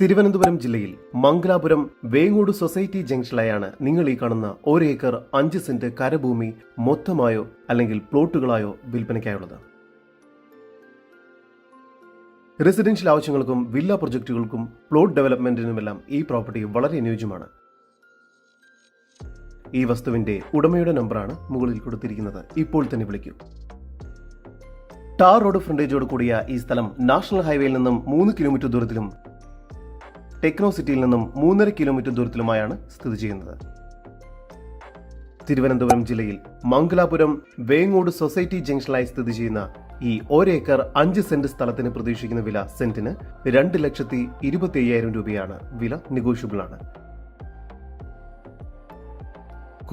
തിരുവനന്തപുരം ജില്ലയിൽ മംഗലാപുരം വേങ്ങോട് സൊസൈറ്റി ജംഗ്ഷനിലായാണ് നിങ്ങൾ ഈ കാണുന്ന 1 ഏക്കർ 5 സെന്റ് കരഭൂമി മൊത്തമായോ അല്ലെങ്കിൽ പ്ലോട്ടുകളായോ വിൽപ്പനയ്ക്കായുള്ളത്. റെസിഡൻഷ്യൽ ആവശ്യങ്ങൾക്കും വില്ല പ്രൊജക്ടുകൾക്കും പ്ലോട്ട് ഡെവലപ്മെന്റിനുമെല്ലാം ഈ പ്രോപ്പർട്ടി വളരെ അനുയോജ്യമാണ്. ഈ വസ്തുവിന്റെ ഉടമയുടെ നമ്പറാണ് മുകളിൽ കൊടുത്തിരിക്കുന്നത്. ഇപ്പോൾ തന്നെ വിളിക്കൂ. ടാർ റോഡ് ഫ്രണ്ടേജോട് കൂടിയ ഈ സ്ഥലം നാഷണൽ ഹൈവേയിൽ നിന്നും 3 കിലോമീറ്റർ ദൂരത്തിലും ടെക്നോ സിറ്റിയിൽ നിന്നും 3.5 കിലോമീറ്റർ ദൂരത്തിലുമായാണ് സ്ഥിതി ചെയ്യുന്നത്. തിരുവനന്തപുരം ജില്ലയിൽ മംഗലാപുരം വേങ്ങോട് സൊസൈറ്റി ജംഗ്ഷനിലായി സ്ഥിതി ചെയ്യുന്ന ഈ 1 ഏക്കർ 5 സെന്റ് സ്ഥലത്തിന് പ്രതീക്ഷിക്കുന്ന വില സെന്റിന് 2,25,000 രൂപയാണ്. വില നെഗോഷ്യബിൾ ആണ്.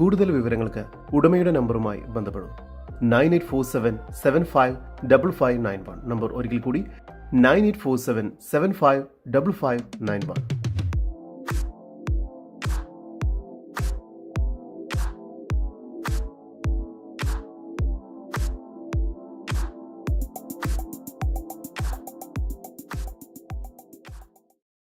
കൂടുതൽ വിവരങ്ങൾക്ക് ഉടമയുടെ നമ്പറുമായി ബന്ധപ്പെടും. 9847755591 നമ്പർ ഒരിക്കൽ കൂടി 9847755591.